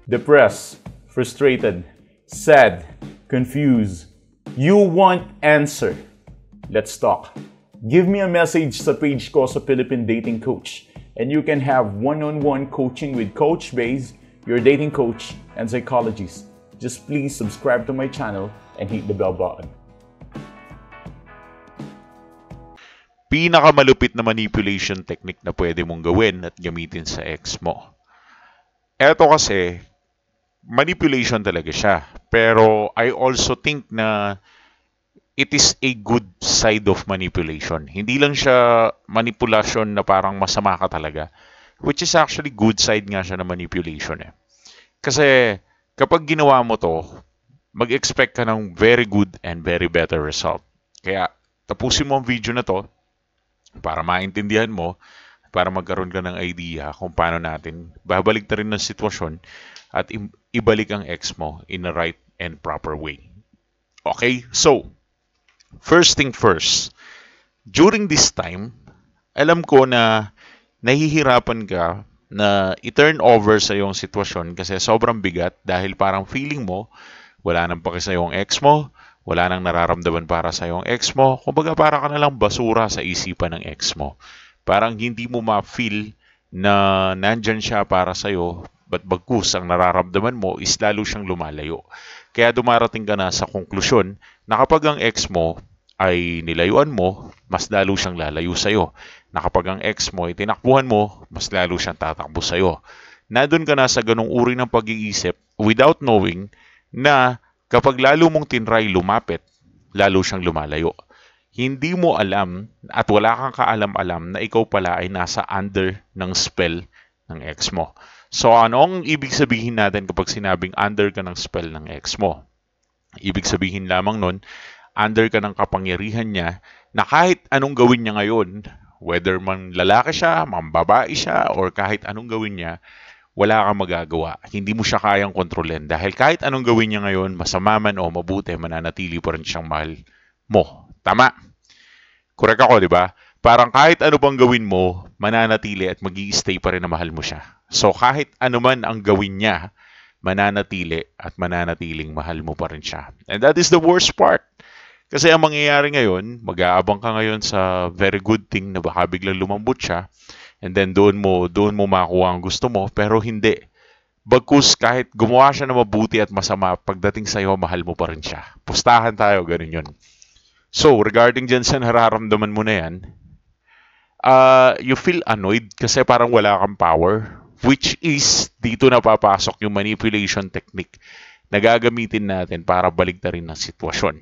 Depressed, frustrated, sad, confused. You want answer. Let's talk. Give me a message sa page ko sa Philippine Dating Coach and you can have one-on-one coaching with Coach Baze, your dating coach and psychologist. Just please subscribe to my channel and hit the bell button. Pinakamalupit na manipulation technique na pwede mong gawin at gamitin sa ex mo. Eto kasi, manipulation talaga siya. Pero I also think na it is a good side of manipulation. Hindi lang siya manipulation na parang masama ka talaga. Which is actually good side nga siya na manipulation eh. Kasi kapag ginawa mo to, mag-expect ka ng very good and very better result. Kaya tapusin mo ang video na to para maintindihan mo, para magkaroon ka ng idea kung paano natin babalik na rin ng sitwasyon at ibalik ang ex mo in a right and proper way. Okay? So, first thing first, during this time, alam ko na nahihirapan ka na i-turn over sa iyong sitwasyon kasi sobrang bigat dahil parang feeling mo wala nang paki sa iyong ex mo, wala nang nararamdaman para sa iyong ex mo. Kumbaga para ka na lang basura sa isipan ng ex mo. Parang hindi mo ma-feel na nandyan siya para sa iyo, but bagkus ang nararamdaman mo is lalo siyang lumalayo. Kaya dumarating ka na sa konklusyon na kapag ang ex mo ay nilayuan mo, mas lalo siyang lalayo sa iyo. Na kapag ang ex mo ay tinakbuhan mo, mas lalo siyang tatakbo sa iyo. Nandun ka na sa ganung uri ng pag-iisip without knowing na kapag lalo mong tinry lumapit, lalo siyang lumalayo. Hindi mo alam at wala kang kaalam-alam na ikaw pala ay nasa under ng spell ng ex mo. So anong ibig sabihin natin kapag sinabing under ka ng spell ng ex mo? Ibig sabihin lamang nun, under ka ng kapangyarihan niya na kahit anong gawin niya ngayon, whether man lalaki siya, mambabae siya, or kahit anong gawin niya, wala kang magagawa. Hindi mo siya kayang kontrolin. Dahil kahit anong gawin niya ngayon, masama man o mabuti, mananatili pa rin siyang mahal mo. Tama? Correct ako, di ba? Parang kahit ano bang gawin mo, mananatili at mag-i-stay pa rin na mahal mo siya. So kahit ano man ang gawin niya, mananatili at mananatiling mahal mo pa rin siya. And that is the worst part. Kasi ang mangyayari ngayon, mag-aabang ka ngayon sa very good thing na baka biglang lumambot siya. And then doon mo makuha ang gusto mo, pero hindi. Bagkus kahit gumawa siya na mabuti at masama, pagdating sa iyo, mahal mo pa rin siya. Pustahan tayo, ganun yun. So, regarding dyan sa nararamdaman mo na yan, you feel annoyed kasi parang wala kang power, which is dito na papasok yung manipulation technique na gagamitin natin para baligtarin ang sitwasyon.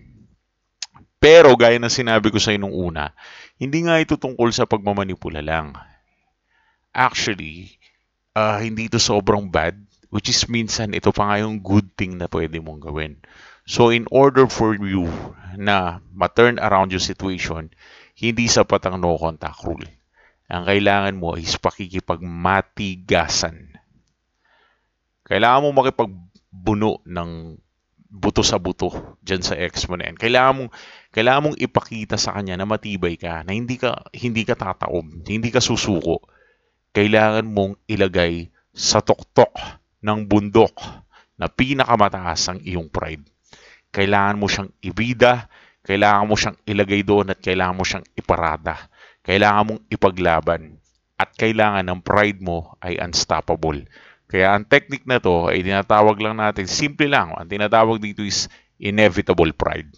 Pero, gaya ng sinabi ko sa inyo nung una, hindi nga ito tungkol sa pagmamanipula lang. Actually, hindi ito sobrang bad, which is minsan ito pa nga yung good thing na pwede mong gawin. So, in order for you na ma-turn around yung situation, hindi sapat ang no contact rule. Ang kailangan mo is pakikipagmatigasan. Kailangan mo makipagbuno ng buto sa buto dyan sa ex mo na yan. Kailangan mong ipakita sa kanya na matibay ka, na hindi ka tataob, hindi ka susuko. Kailangan mong ilagay sa tuktok ng bundok na pinakamataas ang iyong pride. Kailangan mo siyang ibida, kailangan mo siyang ilagay doon at kailangan mo siyang iparada. Kailangan mong ipaglaban at kailangan ng pride mo ay unstoppable. Kaya ang technique na to ay tinatawag lang natin, simple lang, ang tinatawag dito is inevitable pride.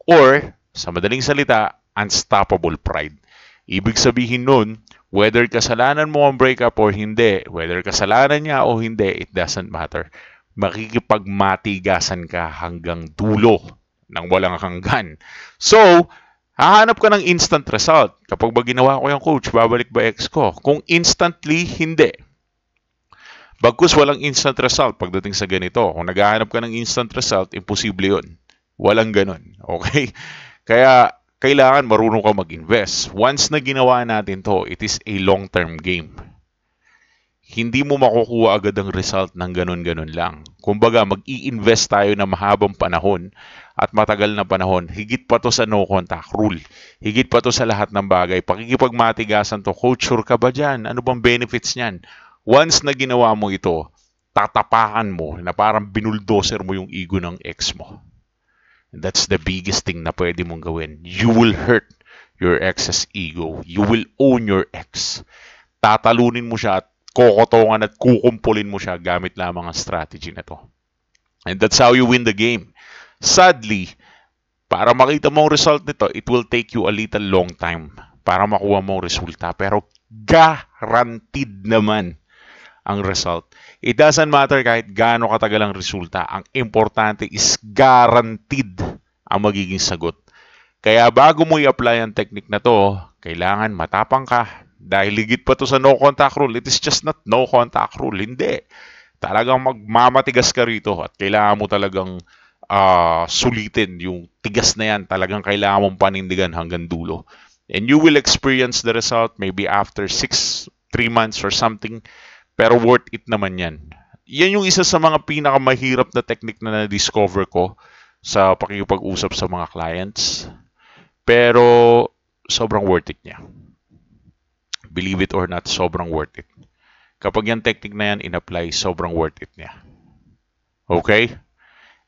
Or, sa madaling salita, unstoppable pride. Ibig sabihin nun, whether kasalanan mo ang breakup or hindi, whether kasalanan niya o hindi, it doesn't matter. Makikipagmatigasan ka hanggang dulo ng walang hanggan. So, hahanap ka ng instant result. Kapag ba ginawa ko yung coach, babalik ba ex ko? Kung instantly, hindi. Bagkus walang instant result pagdating sa ganito. Kung naghahanap ka ng instant result, imposible yun. Walang ganun. Okay? Kaya, kailangan marunong ka mag-invest. Once na ginawa natin to, it is a long-term game. Hindi mo makukuha agad ang result ng ganun-ganun lang. Kumbaga, mag-i-invest tayo na mahabang panahon at matagal na panahon. Higit pa to sa no contact rule. Higit pa to sa lahat ng bagay. Pakikipagmatigasan to. Coach, sure ka ba dyan? Ano bang benefits niyan? Once na ginawa mo ito, tatapakan mo na parang binuldoser mo yung ego ng ex mo. And that's the biggest thing na pwede mong gawin. You will hurt your ex's ego. You will own your ex. Tatalunin mo siya at kokotongan at kukumpulin mo siya gamit lamang ang strategy na to. And that's how you win the game. Sadly, para makita mo ang result nito, it will take you a little long time para makuha mo ang resulta. Pero guaranteed naman ang result. It doesn't matter kahit gaano katagal ang resulta. Ang importante is guaranteed ang magiging sagot. Kaya bago mo i-apply ang technique na to, kailangan matapang ka. Dahil higit pa to sa no contact rule. It is just not no contact rule. Hindi. Talagang magmamatigas ka rito at kailangan mo talagang sulitin. Yung tigas na yan, talagang kailangan mong panindigan hanggang dulo. And you will experience the result maybe after 3 months or something. Pero worth it naman yan. Yan yung isa sa mga pinakamahirap na technique na na-discover ko sa pakikipag-usap sa mga clients. Pero sobrang worth it niya. Believe it or not, sobrang worth it. Kapag yung technique na yan in-apply, sobrang worth it niya. Okay?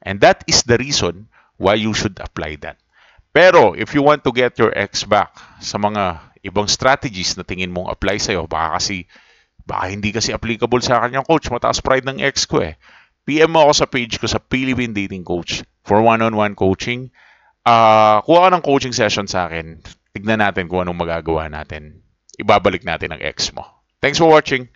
And that is the reason why you should apply that. Pero if you want to get your ex back sa mga ibang strategies na tingin mong apply sa'yo, baka hindi kasi applicable sa kanyang coach. Mataas pride ng ex ko eh. PM mo ako sa page ko sa Philippine Dating Coach for one-on-one coaching. Kuha ka ng coaching session sa akin. Tignan natin kung anong magagawa natin. Ibabalik natin ang ex mo. Thanks for watching.